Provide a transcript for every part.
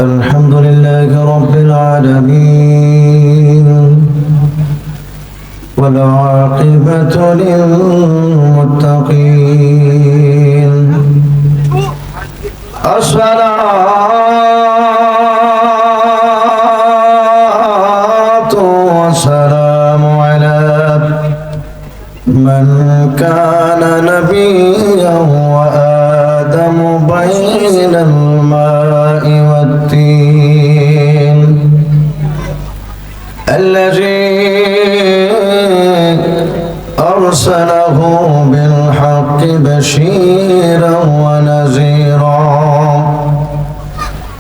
الحمد لله رب العالمين والعاقبة للمتقين الصلاة والسلام على من كان نبيا وآدم بين الماء والطين الذي أرسله بالحق بشيرا ونذيرا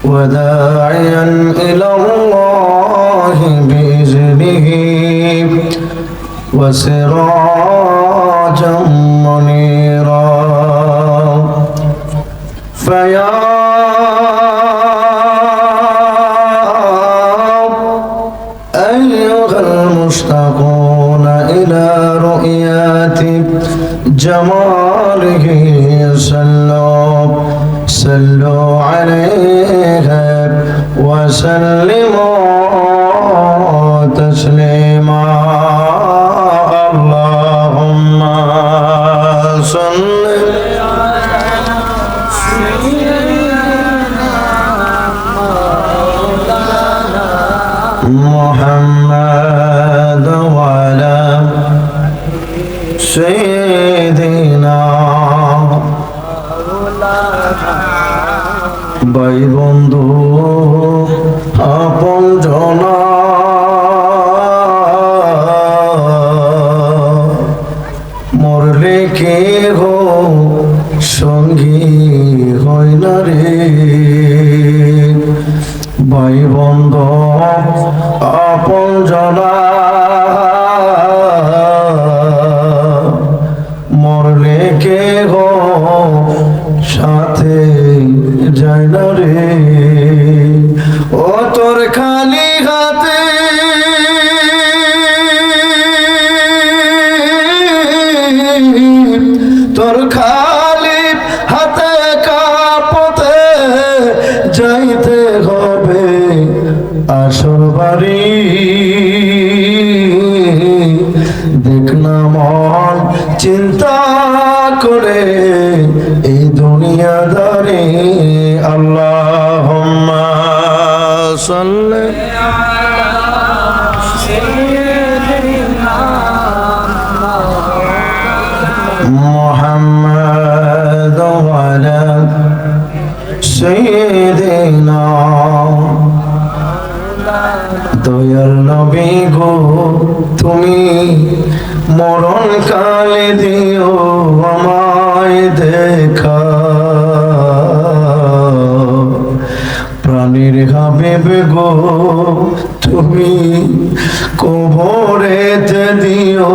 وداعيا إلى الله بإذنه وسراجا منيرا فيا أيها المشتاقون إلى رؤيات جماله صلوا عليه وسلموا تسليما اللهم صل محمد وعلى سيدنا ভাই বন্ধু আপন জনা মরলে কে গো সঙ্গী হয় না রে ভাই বন্ধু আপন জনা মরলে কে গো সাথে যায় না রে ও তোর খালি হাতে তোর খালি হাতে কাপতে যাইতে হবে আসর বাড়ি দেখ না মন চিন্তা করে এই দুনিয়াদারি আল্লাহুম্মা সাল্লি মুহাম্মাদ ওয়া আলা সাইয়্যিদিনা দয়াল নবী গো তুমি মরণ কালে দিও আমায় দেখা প্রাণীর হাবিব গো তুমি কবরেতে দিও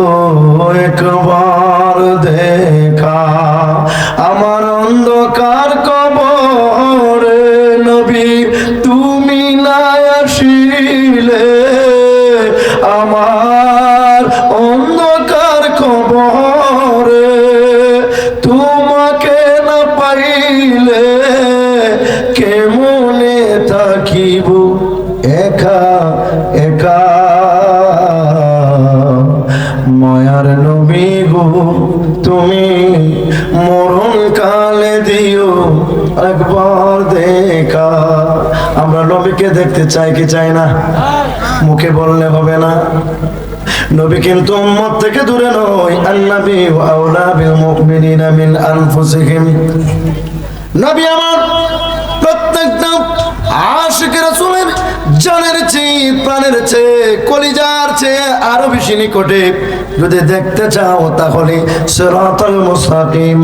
একবার দেখা আমার অন্ধকার কবরে নবী তুমি না আসিলে আমার অন্ধকার কবরে তোমাকে না পাইলে কেমনে থাকিব একা একা মায়ার নবী গো তুমি মরণ কালে দিও একবার দেখা আমরা নবীকে দেখতে চাই কি চাই না মুখে বললে হবে না নবী কিন্তু উম্মত থেকে দূরে নয় আন-নবী আওলা বিল মুমিনিনা মিন আনফুসিহিম নবী আমার প্রত্যেকটা আশিক রাসূলের জানের চেয়ে প্রাণের চেয়ে কলিজার চেয়ে আরো বেশি নিকটে যদি দেখতে চাও তাহলে সিরাতাল মুস্তাকিম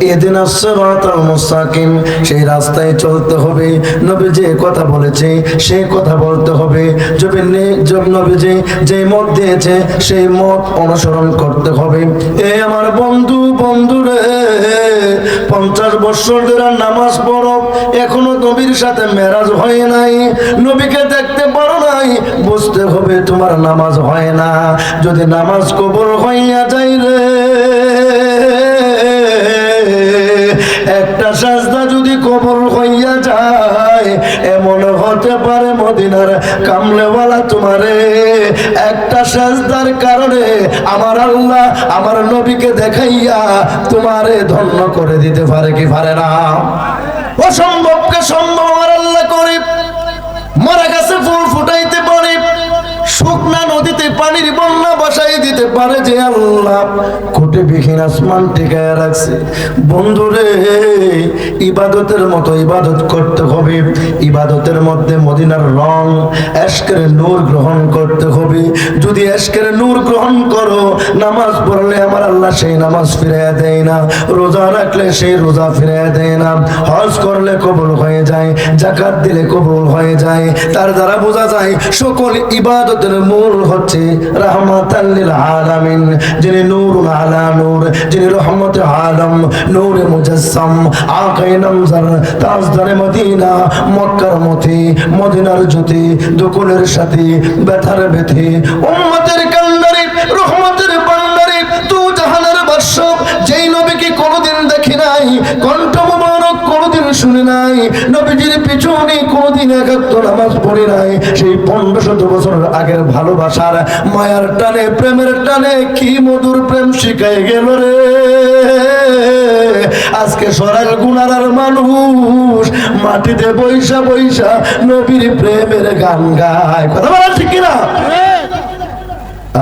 ইহদিনাস সিরাতাল মুস্তাকিম সেই রাস্তায় চলতে হবে নবী যে কথা বলেছে সেই কথা বলতে হবে নবীজি যে মত দিয়েছে সেই মত অনুসরণ করতে হবে এ আমার বন্ধুরে 50 বছর ধরে নামাজ পড়ো এখনো নবীর সাথে মেরাজ হয় নাই নবীকে দেখতে পারো নাই বুঝতে হবে তোমার নামাজ হয় না যদি নামাজ কবুল হইয়া যায় রে একটা সাজদা যদি কবুল হইয়া যায় যায়, এমন হতে পারে মদিনার কামলেওয়ালা তোমারে একটা সাজদার কারণে আমার আল্লাহ আমার নবীকে দেখাইয়া তোমারে ধন্য করে দিতে পারে কি পারে না? অসম্ভবকে সম্ভব আমার আল্লাহ করে। মরা গাছে ফুল ফুটাইতে পারে, শুকনা নদীতে পানির বন্যা বসাই দিতে পারে যে আল্লাহ খুঁটি বিহীন আসমান টিকায় রাখছে। বন্ধুরে, ইবাদতের মতো ইবাদত করতে হবে। ইবাদতের মধ্যে মদিনার রং এশকের নূর গ্রহণ করতে হবে। যদি এশকের নূর গ্রহণ করো, নামাজ পড়লে আমার আল্লাহ সেই নামাজ ফিরিয়ে দেয় না, রোজা রাখলে সেই রোজা ফিরিয়ে দেয় না, হজ করলে কবুল হয়ে যায়, যাকাত দিলে কবুল হয়ে যায়। তার দ্বারা বোঝা যায় সকল ইবাদতের মূল হচ্ছে রাহমাতাল লিল আলামিন, যিনি নূরুল আলা নূর, যিনি রহমতে আলম, নূরে মুজাসসাম, আকায়ে নামজার, তাজদারে মদিনা, মক্কার মতি, মদিনার জ্যোতি, দুকুলের সাথী, ব্যথার ব্যথি, উম্মতের কান্ডারি, রহমতের ভান্ডারি, তু জাহানের বাদশা, যেই নবীকে কোনোদিন দেখি নাই, কণ্ঠ মুবারক কোনোদিন শুনি নাই, নবীজির পিছনে কোনোদিন একাত্ত নামাজ পড়ি নাই, সেই 1500 বছর আগের ভালোবাসার মায়ার টানে প্রেমের টানে কি মধুর প্রেম শিখাই গেল রে। আজকে সরাল গুনার মানুষ মাটিতে বৈশা বৈশা নবীর প্রেমের গান গায়। কথা বলা ঠিক কিনা?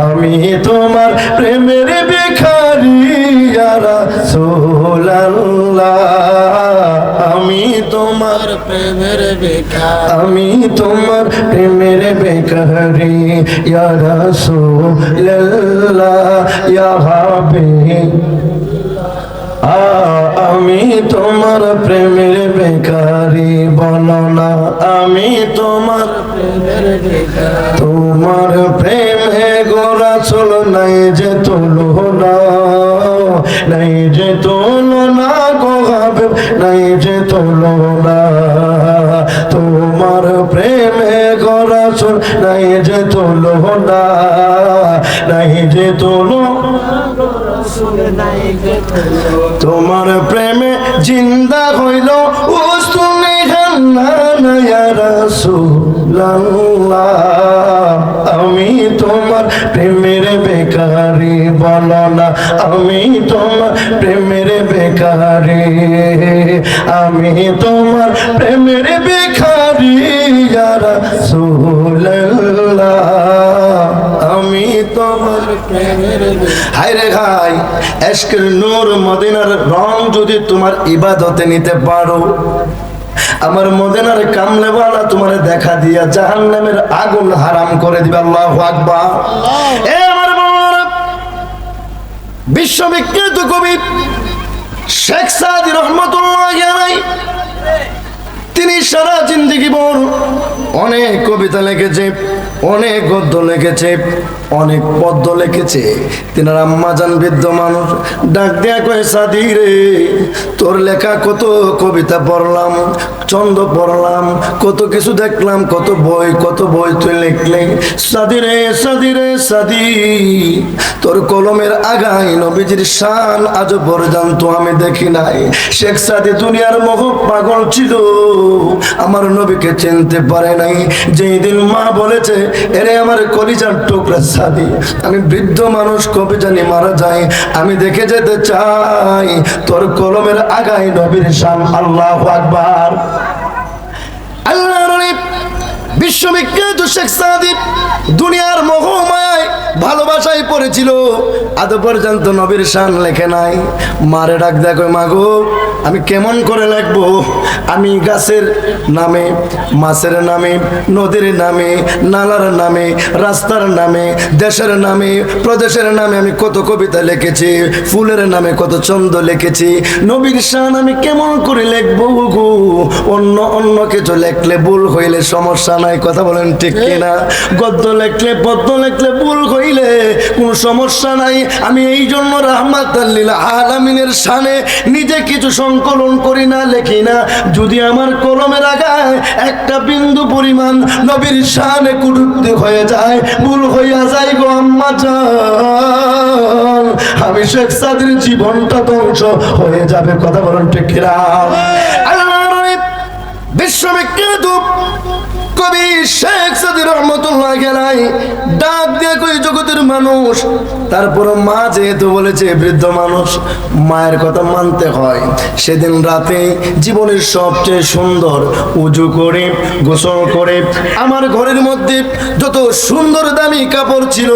আমি তোমার প্রেমের ভিখারি ইয়া রাসূলুল্লাহ, আমি তোমার প্রেমের ভিখারি, আমি তোমার প্রেমের ভিখারি ইয়া রাসূলুল্লাহ, ইয়া হাবিব, আমি তোমার প্রেমের ভিখারি, বলো না আমি তোমার প্রেমের ভিখারি। তোমার প্রেমে গো রাসূল নাই যে তুলনা, নাই যে তুলনা গো হাবিব, নাই যে তুলনা। তোমার প্রেমে গো রাসূল নাই যে তুলনা, নাই যে তুলনা, তোমার প্রেমে জিন্দা হইল উস্তুনে খান্না ইয়া রাসূলুল্লাহ, আমি তোমার প্রেমের ভিখারি, বলো না আমি তোমার প্রেমের ভিখারি, আমি তোমার প্রেমের ভিখারি ইয়া রাসূলুল্লাহ, আমি তোমার প্রেমের। হায় রে ভাই, এশকের নূর মদিনার রং যদি তোমার ইবাদতে নিতে পারো, আমার মদিনার কামলেওয়ালা তোমার দেখা দিয়া জাহান্নামের আগুন হারাম করে দিবে। আল্লাহু আকবার। এ আমার বাবারা, বিশ্ববিখ্যাত কবি শেখ সাদী রহমাতুল্লাহি আলাইহি, তিনি সারা জিন্দেগি ভর অনেক কবিতা লিখেছে, অনেক গদ্য লিখেছে, অনেক পদ্য লিখেছে। তিনার আম্মা জান বৃদ্ধ মানুষ ডাক দেয়া কয়ে, সাদী রে, তোর লেখা কত কবিতা পড়লাম, ছন্দ পড়লাম, কত কিছু দেখলাম, কত বই তুই লিখলে। সাদী রে, সাদী রে, সাদী, তোর কলমের আগায় নবীজির শান আজ পর্যন্ত আমি দেখি নাই। শেখ সাদী দুনিয়ার মোহ পাগল ছিল, আমার নবীকে চিনতে পারে নাই। যেই দিন মা বলেছে, এরে আমার কলিজার টুকরা সাদী, আমি বৃদ্ধ মানুষ, কবে জানি মারা যায়, আমি দেখে যেতে চাই তোর কলমের আগায় নবীর শান। আল্লাহু আকবার। আল্লাহর বিশ্ববিখ্যাত শেখ সাদী দুনিয়ার মোহমায় ভালোবাসায় পড়েছিল, আজ পর্যন্ত নবীর শান লেখে নাই। মারে ডাক দেখো, মাগো আমি কেমন করে লিখবো? আমি গাছের নামে, মাছের নামে, নদীর নামে, নালার নামে, রাস্তার নামে, দেশের নামে, প্রদেশের নামে আমি কত কবিতা লিখেছি, ফুলের নামে কত ছন্দ লিখেছি। নবীর শান আমি কেমন করে লিখবো গো? অন্য কিছু লেখলে ভুল হইলে সমস্যা নাই, কথা বলেন ঠিক কিনা? গদ্য লেখলে পদ্য লেখলে ভুল হইলে কোনো সমস্যা নাই। আমি এই জন্য রাহমাতাল লিল আলামিনের শানে নিজে কিছু সংকলন করি না, লেখি না। যদি আমার কলমের আগায় একটা বিন্দু পরিমাণ নবীর শানে কুটুক্তি হয়ে যায়, ভুল হইয়া যায় গো আম্মা জান, আমি শেখ সাদীর জীবনটা ধ্বংস হয়ে যাবে। কথা বলেন ঠিক কিনা? বিশ্ব বিশ্ববিখ্যাত কবি শেখ সাদী রহমতুল্লাহ আলাইহি ডাক দিয়ে কই জগতের মানুষ, তারপর মা যেহেতু বলেছে বৃদ্ধ মানুষ মায়ের কথা মানতে হয়। সেদিন রাতে জীবনের সবচেয়ে সুন্দর উজু করে গোসল করে আমার ঘরের মধ্যে যত সুন্দর দামি কাপড় ছিল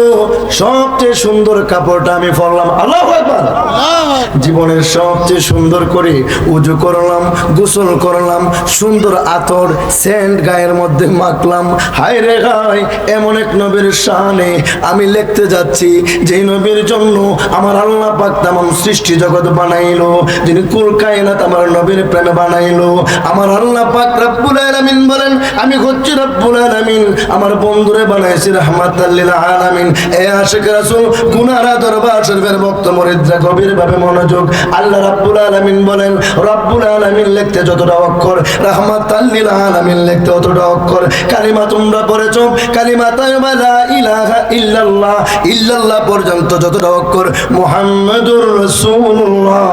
সবচেয়ে সুন্দর কাপড়টা আমি পরলাম। আল্লাহু আকবার। জীবনের সবচেয়ে সুন্দর করে উজু করলাম, গোসল করলাম, সুন্দর আতর সেন্ট গায়ের মধ্যে মাখলাম। হায় রে হায়, এমন এক নবীর শানে আমি লিখতে যাচ্ছি যেই নবীর জন্য আমার আল্লাহ পাক তামাম সৃষ্টি জগৎ বানাইলো, যিনি কুল কায়নাত আমার নবীর প্রেমে বানাইলো। আমার আল্লাহ পাক রব্বুল আলামিন বলেন আমি হচ্ছি রব্বুল আলামিন, আমার বন্ধুরে বানাইছি রাহমাতাল লিল আলামিন। এ আশিক রাসূল গুনারা দরবার শরীফের ভক্ত মুরিদরা গভীরভাবে মনোযোগ। আল্লাহ রব্বুল আলামিন বলেন রব্বুল আলামিন লিখতে যতটা অক্ষর, রাহমাতাল লিল আলামিন লিখতে ততটা অক্ষর। কালিমা তোমরা পড়েছো, কালিমা তাইয়্যিবা লা ইলাহা ইল্লাল্লাহ, ইল্লাল্লাহ পর্যন্ত যতটা অক্ষর, মুহাম্মাদুর রাসূলুল্লাহ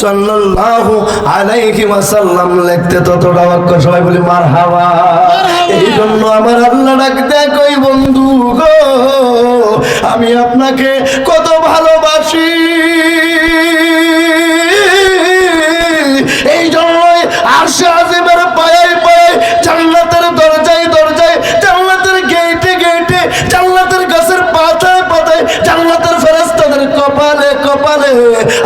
সাল্লাল্লাহু আলাইহি ওয়াসাল্লাম লিখতে ততটা অক্ষর। সবাই বলি মারহাবা। এই জন্য আমার আল্লাহ ডাকতে কই বন্ধু গো আমি আপনাকে কত ভালোবাসি। এই জন্যই আরশে আজিমের পায়ে পায়ে, জান্নাতের দরজায় দরজায়, জান্নাতের গেটে গেটে, জান্নাতের গাছের পাতায় পাতায়, জান্নাতের ফেরেশতাদের কপালে কপালে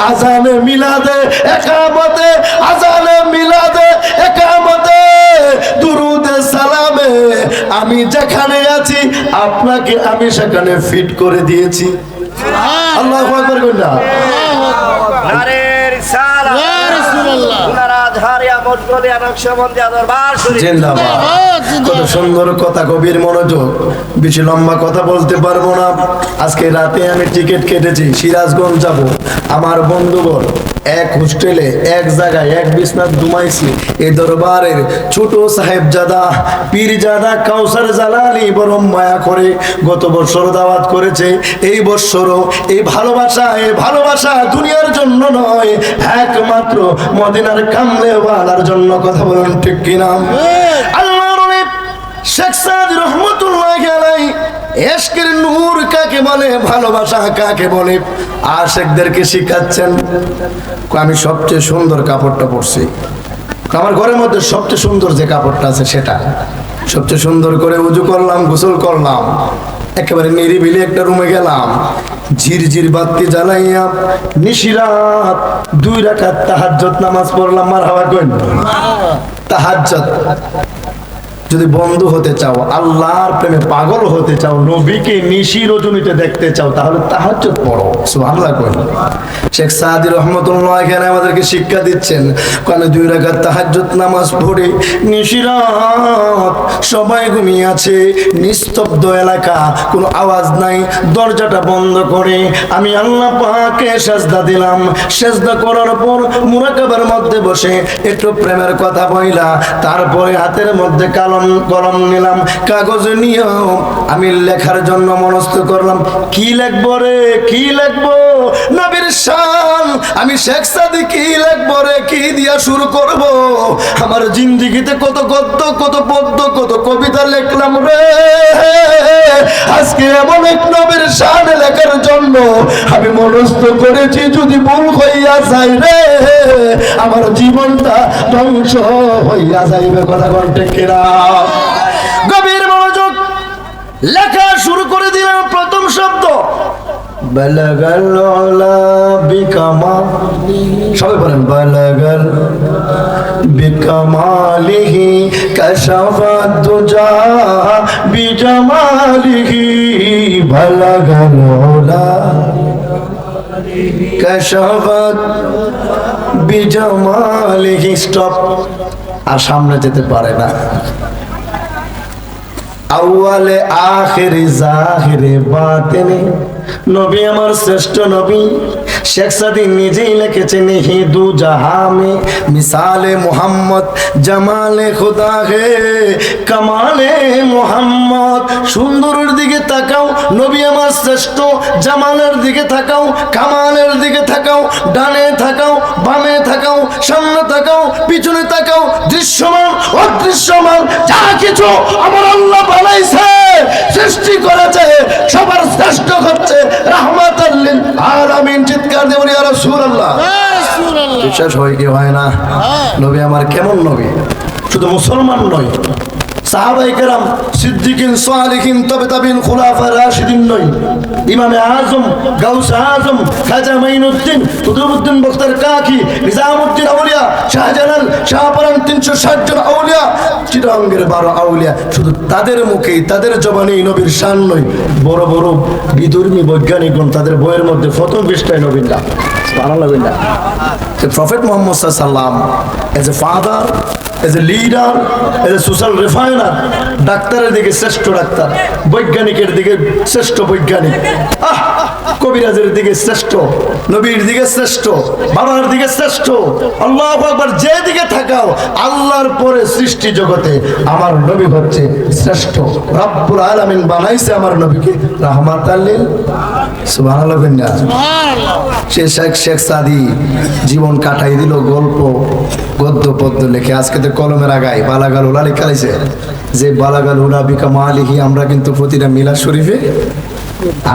আজানে মিলাদে একামতে, আজানে মিলাদে একামতে, দুরুদে সালামে আমি যেখানে আছি আপনাকে আমি সেখানে ফিট করে দিয়েছি। আল্লাহু আকবার। কন্যা নারে রিসালাত ইয়া রাসূলুল্লাহ, উনারা ধারিয়া মজগলিয়া নকশবন্দিয়া দরবার শরীফ জিন্দাবাদ। কত সুন্দর কথা, কবির মনোযোগ। বেশি লম্বা কথা বলতে পারবো না। আজকে রাতে আমি টিকিট কেটেছি, সিরাজগঞ্জ যাব। আমার বন্ধুগণ এক হোস্টেলে এক জায়গায় এক বিছনাত ঘুমাইছি। এই দরবারের ছোট সাহেবজাদা পীরজাদা কাউসার জালালি বড় মায়া করে গত বছর দাওয়াত করেছে। এই বছরও এই ভালোবাসা দুনিয়ার জন্য নয়, একমাত্র মদিনার কামলেওয়ালার জন্য। কথা বলুন ঠিক কিনা? আল্লাহর নবী শেখ সাদী রহমতুল্লাহ আলাইহি ইশকের নূর কাকে বলে, ভালোবাসা কাকে বলে আশিকদেরকে শিখাচ্ছেন। আমি সবচেয়ে সুন্দর কাপড়টা পরছি, আমার ঘরের মধ্যে সবচেয়ে সুন্দর যে কাপড়টা আছে সেটা সবচেয়ে সুন্দর করে উজু করলাম, গোসল করলাম, একেবারে নিরিবিলি একটা রুমে গেলাম, ঝিরঝির বাতি জ্বালাইয়া নিশিরাত 2 রাকাত তাহাজ্জুদ নামাজ পড়লাম। মারহাবা কইন। তাহাজ্জুদ যদি বন্ধু হতে চাও, আল্লাহর প্রেমে পাগল হতে চাও, নবীকে নিশি রজনীতে দেখতে চাও, তাহলে তাহাজ্জুদ পড়ো। সুবহানাল্লাহ কই। শেখ সাদী রহমাতুল্লাহ এখানে আমাদেরকে শিক্ষা দিচ্ছেন, কারণ 2 রাকাত তাহাজ্জুদ নামাজ পড়ে নিশিরাত সবাই ঘুমিয়ে আছে, নিস্তব্ধ এলাকা, কোনো আওয়াজ নাই, দরজাটা বন্ধ করে আমি আল্লাহ পাকে সেজদা দিলাম। সেজদা করার পর মুরাকাবার মধ্যে বসে একটু প্রেমের কথা বইলা, তারপরে হাতের মধ্যে কলম নিলাম, কাগজ নিয়েও আমি লেখার জন্য মনস্থ করলাম। কি লিখবো রে, কি লিখবো? নবীর শান আমি শেখ সাদী কি লিখবো রে, কি দিয়া শুরু করব? আমার জিন্দেগিতে কত গদ্য, কত পদ্য, কত কবিতা লিখলাম রে। আজকে এমন এক নবীর শান লেখার জন্য আমি মনস্থ করেছি, যদি ভুল হইয়া যায় রে আমার জীবনটা ধ্বংস হইয়া যাইবে। কথা বলতে কিনা? গভীর মনোযোগ, লেখা শুরু করে দিলাম। প্রথম শব্দ বালাগাল উলা বিকামালি, সবাই বলেন বালাগাল বিকামালিহি কাশাফাত দুজা বিজামালিহি, বালাগাল উলা কাশাফাত বিজামালিহি। স্টপ, আর সামনে যেতে পারে না। আউয়ালে আখিরে জাহিরে বাতিনে নবী আমার শ্রেষ্ঠ নবী। শেখ সাদি নিজেই লিখেছেন, হি দু জাহাঁ মে মিসালে মোহাম্মদ, জামালে খুদা হে কামালে মোহাম্মদ। সুন্দরের দিকে তাকাও, নবী আমার শ্রেষ্ঠ। জামালের দিকে তাকাও, কামালের দিকে তাকাও, ডানে তাকাও, বামে তাকাও, সামনে তাকাও, পিছনে তাকাও, দৃশ্যমান অদৃশ্যমান যা কিছু আমার আল্লাহ বানাইছে, সৃষ্টি করেছে, সবার শ্রেষ্ঠ হচ্ছে রাহমাতাল লিল আলামিন। চিৎকার দিয়ে বলি ইয়া রাসূলুল্লাহ। বিশ্বাস হয় কি হয় না? নবী আমার কেমন নবী? শুধু মুসলমান নয়, সাহাবায়ে কেরাম, সিদ্দিকিন, সালিহিন, তাবিঈন, খুলাফা রাশিদিন নয়, ইমামে আজম, গাউসে আজম, খাজা মাইনুদ্দিন, কুতুবউদ্দিন বখতার কাকি, নিজামউদ্দিন আউলিয়া, শাহজালাল, শাহপরান, 360 জন আউলিয়া, চিটাঙ্গের 12 আউলিয়া, শুধু তাদের মুখেই, তাদের জবানেই নবীর শান নয়, বড় বড় বিধর্মী বৈজ্ঞানিকগণ তাদের বইয়ের মধ্যে প্রথম পৃষ্ঠায় নবীর নাম। সুবহানাল্লাহ। The Prophet Muhammad sallam as a father, as a leader, as a social refiner, ডাক্তারের দিকে শ্রেষ্ঠ ডাক্তার, বৈজ্ঞানিকের দিকে শ্রেষ্ঠ বৈজ্ঞানিক, কবিরাজের দিকে শ্রেষ্ঠ, নবীর দিকে শ্রেষ্ঠ, বাবার দিকে শ্রেষ্ঠ। আল্লাহু আকবার। যে দিকে থাকাও, আল্লাহর পরে সৃষ্টি জগতে আমার নবী হচ্ছে শ্রেষ্ঠ। রব্বুল আলামিন বানাইছে আমার নবীকে রাহমাতাল লিল। সুবহানাল্লাহ। সে শেখ সাদি জীবন কাটাই দিল গল্প, গদ্য পদ্য লেখে। আজকে তো কলমের আগায় বালাগাল উলা লেখাইছে, যে বালাগাল উলা বিকা মালিহি আমরা কিন্তু প্রতিটা মিলাদ শরীফে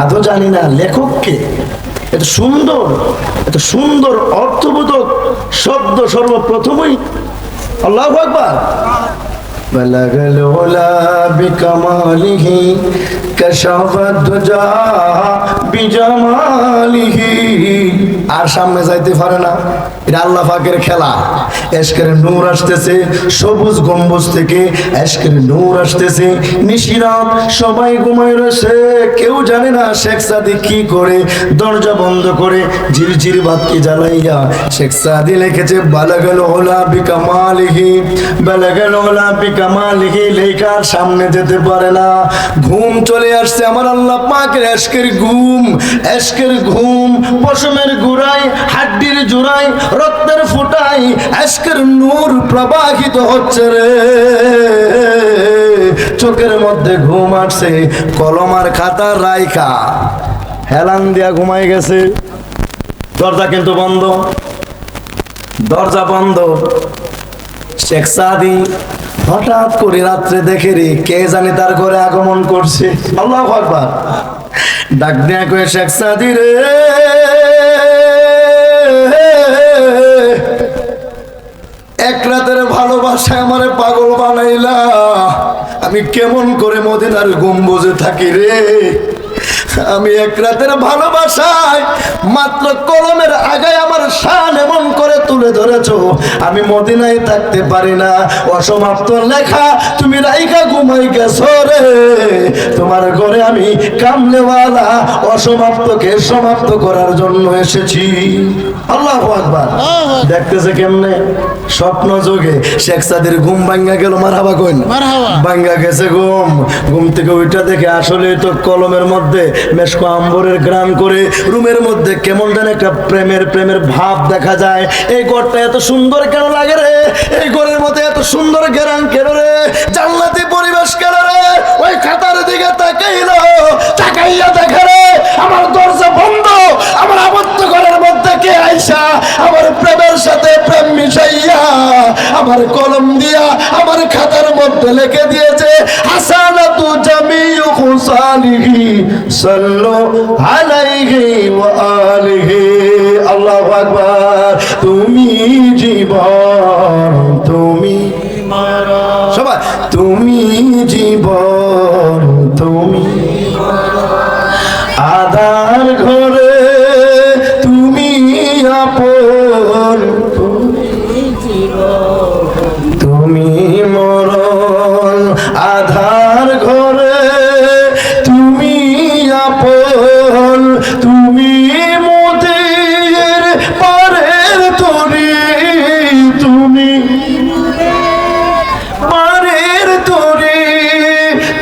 আদৌ জানি না লেখককে। এত সুন্দর, এত সুন্দর অর্থবোধক শব্দ সর্বপ্রথমই আল্লাহু আকবার। বালাগাল উলা বিকা মালিহি কাশাফাত দুজা বিজামালিহি। আর সামনে যাইতে পারে না, এটা আল্লাহ পাকের খেলা। এশকের নূর আসতেছে সবুজ গম্বুজ থেকে, এশকের নূর আসতেছে। নিশিরাত সবাই ঘুমায় রয়েছে, কেউ জানে না শেখ সাদি কি করে। দরজা বন্ধ করে ঝিরঝির বাতি জ্বালাইয়া শেখ সাদি লিখেছে বালাগাল উলা বিকামালিহি, বালাগাল উলা বিকামালিহি। লেখার সামনে যেতে পারে না, ঘুম চলে আসছে আমার আল্লাহ পাকের এশকের ঘুম, এশকের ঘুম। পশমের গুড়াই, হাড্ডির জোড়াই, রক্তের ফুটাই এশকের নূর প্রবাহিত হচ্ছে রে। চোখের মধ্যে ঘুম আসছে, কলম আর খাতা রাইখা হেলান দিয়া ঘুমাই গেছে। দরজা কিন্তু বন্ধ, দরজা বন্ধ। শেখ সাদি হঠাৎ করে রাত্রে দেখে রে কে জানি তার ঘরে আগমন করছে। আল্লাহু আকবার। ডাক দেয়া কয়ে শেখ সাদি রে, এক রাতের ভালোবাসায় আমারে পাগল বানাইলা, আমি কেমন করে মদিনার গম্বুজে থাকি রে। আমি এক রাতের ভালোবাসায় মাত্র কলমের আগায় আমার শান এমন করে তুলে ধরেছো, আমি মদিনায় থাকতে পারি না। অসমাপ্ত লেখা তুমি রাইখা ঘুমাই গেছো রে। তোমার ঘরে আমি কামলেওয়ালা অসমাপ্তকে সমাপ্ত করার জন্য এসেছি। আল্লাহু আকবার। দেখতেছে কেমনে স্বপ্ন যোগে শেখ সাদির ঘুম ভাঙ্গা গেল। মারহাবা কইন, ভাঙ্গা গেছে ঘুম। ঘুম থেকে ওইটা দেখে আসলে তো কলমের মধ্যে মেশকো আম্বরের গ্রাম করে, রুমের মধ্যে কেমন যেন একটা প্রেমের ভাব দেখা যায়। এই ঘরটা এত সুন্দর কেন লাগে রে? এই ঘরের মধ্যে এত সুন্দর গ্রাম কেন রে? জান্নাতি পরিবেশ কেন রে? ওই খাতার দিকে তাকাইলো, তাকাইয়া দেখে রে আমার দরজা বন্ধ। আমার আবদ্ধ ঘরের মধ্যে কে আইসা আমার প্রেমের সাথে প্রেম মিশাইয়া আমার কলম দিয়া আমার খাতার মধ্যে লিখে দিয়েছে হাসানাতু জামিউ খুসালিহি সাল্লু আলাইহি ওয়া আলিহি। আল্লাহু আকবার। তুমি জীবন, তুমি মরণ, সবাই তুমি জীবন, তুমি আধার ঘরে তুমি আপন, তুমি মরণ। আধার ঘরে তুমি আপন, তুমি মোদের পারের তরি, তুমি পারের তরি,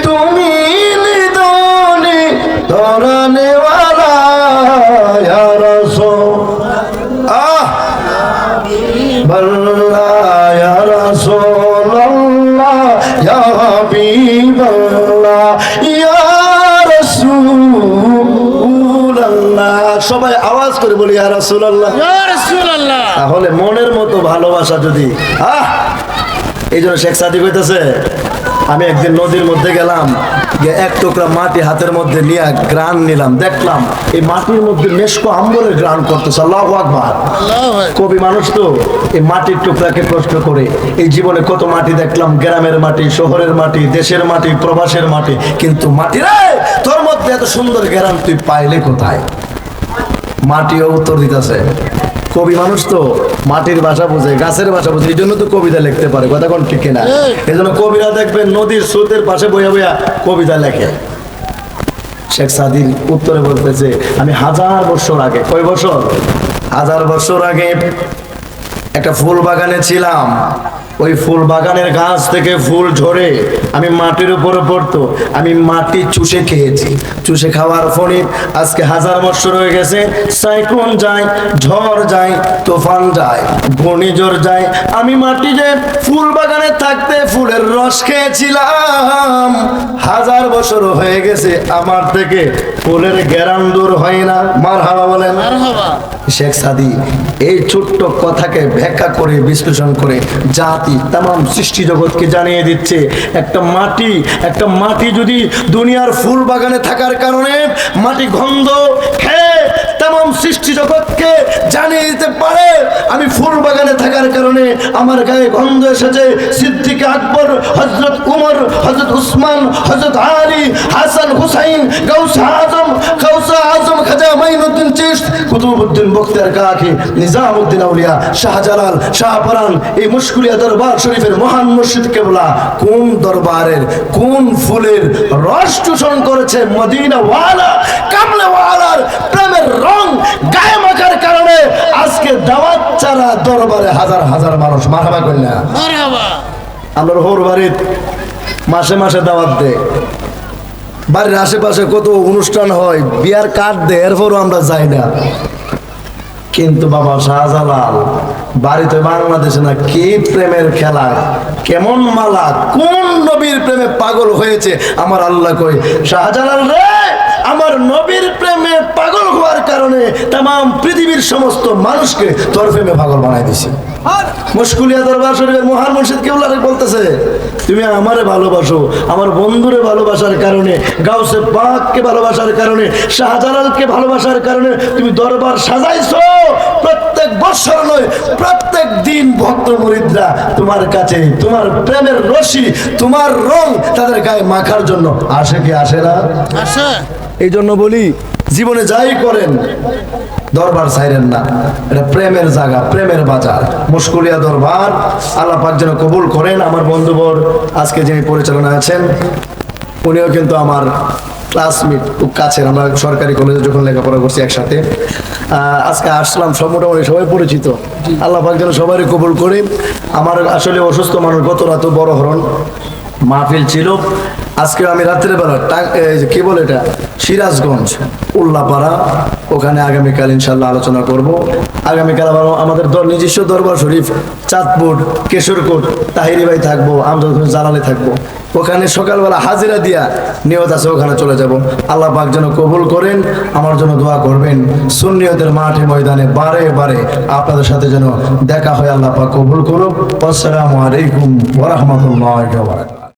তুমি হৃদয় ইয়া হাবিবাল্লাহ ইয়া রাসূলুল্লাহ। সবাই আওয়াজ করে বলি ইয়া রাসূলুল্লাহ। ইয়া রাসূলুল্লাহ। তাহলে মনের মতো ভালোবাসা যদি এই জন্য শেখ সাদি কইতেছে, আমি একদিন নদীর মধ্যে গেলাম, গিয়ে এক টুকরা মাটি হাতের মধ্যে নিয়ে গ্রান নিলাম, দেখলাম এই মাটির মধ্যে মেশকো আম্বরের গ্রান করতেছে। আল্লাহু আকবার। কবি মানুষ তো এই মাটির টুকরাকে প্রশ্ন করে, এই জীবনে কত মাটি দেখলাম, গ্রামের মাটি, শহরের মাটি, দেশের মাটি, প্রবাসের মাটি, কিন্তু মাটি রে তোর মধ্যে এত সুন্দর গ্রান তুই পাইলে কোথায়? মাটিও উত্তর দিতেছে। কবি মানুষ তো মাটির ভাষা বুঝে, গাছের ভাষা বুঝে, এই জন্য তো কবিতা লিখতে পারে। কথা কোন ঠিক না? এই জন্য কবিরা দেখবেন নদীর স্রোতের পাশে বইয়া বইয়া কবিতা লেখে। শেখ সাদির উত্তরে বলতেছে, আমি 1000 বছর আগে, কয় বছর? 1000 বছর আগে একটা ফুল বাগানে ছিলাম। ওই ফুল বাগানের গাছ থেকে ফুল ঝরে আমি মাটির উপরে পড়তো, আমি মাটি চুষে খেয়েছি। চুষে খাওয়ার ফলে আজকে 1000 বছর হয়ে গেছে, সাইক্লোন যায়, ঝড় যায়, তুফান যায়, ঘূর্ণিঝড় যায়, আমি মাটি যে ফুল বাগানে থাকতে ফুলের রস খেয়েছিলাম, 1000 বছর হয়ে গেছে, আমার থেকে ফুলের গ্যারান দূর হয় না। মারহাবা বলেন। মারহাবা। শেখ সাদি এই ছোট্ট কথাকে ব্যাখ্যা করে বিশ্লেষণ করে জাতি তামাম সৃষ্টি জগৎকে জানিয়ে দিচ্ছে, একটা মাটি যদি দুনিয়ার ফুল বাগানে থাকার কারণে মাটি গন্ধ খেয়ে তামাম সৃষ্টি জগৎকে জানিয়ে দিতে পারে, আমি ফুল বাগানে থাকার কারণে আমার গায়ে গন্ধ এসেছে, সিদ্দিক আকবর, হযরত উমর, হযরত উসমান, হযরত আলী, হাসান হুসাইন, গাউসে আজম খাজা মাইনুদ্দিন চিশত, কুতুবউদ্দিন বখতিয়ার কাকি, নিজামউদ্দিন আউলিয়া, শাহজালাল, শাহপরান, এই মুশকুলিয়া দরবার শরীফের মহান মুর্শিদ কেবলা কোন দরবারের কোন ফুলের রস চূষণ করেছে? মদিনা ওয়ালা কামলা ওয়ালার প্রেমের রং গায়ে মাখার কারণে আজকে দাওয়াত ছাড়া দরবারে হাজার হাজার মানুষ। মারহাবা কইনা। মারহাবা। আমরা হোর বাড়ির মাসে মাসে দাওয়াত দেয়, বাড়ির আশেপাশে কত অনুষ্ঠান হয়, বিয়ার কার্ড দেয়, এরপরও আমরা যাই না। কিন্তু বাবা শাহজালাল বাড়িতে বাংলাদেশে না কি প্রেমের খেলা, কেমন মালা, কোন নবীর প্রেমে পাগল হয়েছে আমার আল্লাহ কই, শাহজালাল রে আমার নবীর প্রেমে পাগল হওয়ার কারণে তামাম পৃথিবীর সমস্ত মানুষকে তোর প্রেমে পাগল বানাই দিছি। মুশকুলিয়া দরবার শরীফের মহান মুর্শিদ কেবলা বলতেছে, তুমি আমারে ভালোবাসো, আমার বন্ধুরে ভালোবাসার কারণে, গাউসে পাককে ভালোবাসার কারণে, শাহজালালকে ভালোবাসার কারণে তুমি দরবার সাজাইছো। প্রত্যেক বছর নয়, প্রত্যেক দিন ভক্ত মুরিদরা তোমার কাছে তোমার প্রেমের রশি, তোমার রং তাদের গায়ে মাখার জন্য আসে কি আসে না? আসে। এই জন্য বলি, জীবনে যাই করেন দরবার ছাইরেন না, এটা প্রেমের জায়গা, প্রেমের বাজার। মুশকুলিয়া দরবার আল্লাহ পাক যেন কবুল করেন। আমার বন্ধুবর আজকে যিনি পরিচালনা আছেন উনিও কিন্তু আমার ক্লাসমেট, খুব কাছের, আমরা সরকারি কলেজে যখন লেখাপড়া করছি একসাথে। আজকে আসলাম, সব মোটামুটি সবাই পরিচিত। আল্লাহ পাক যেন সবারই কবুল করে। আমার আসলে অসুস্থ মানুষ, গত রাত বড় হরণ মাহফিল ছিল। আজকে আমি রাত্রের বেলা কি বলে এটা, সিরাজগঞ্জ উল্লাপাড়া, ওখানে আগামীকাল ইনশাল্লাহ আলোচনা করব। আগামীকাল আবার আমাদের নিজস্ব দরবার শরীফ চাঁদপুর, কেশরকোট, তাহিরি ভাই থাকবো, আমজাদ হোসেন জালালে থাকবো। ওখানে সকালবেলা হাজিরা দিয়া নিয়ত আছে, ওখানে চলে যাব। আল্লাহ পাক যেন কবুল করেন, আমার জন্য দোয়া করবেন। সুন্নিয়তের মাঠে ময়দানে বারে বারে আপনাদের সাথে যেন দেখা হয়, আল্লাহ পাক কবুল করুক। আসসালামু আলাইকুম ওয়া রাহমাতুল্লাহি ওয়া বারাকাতুহু।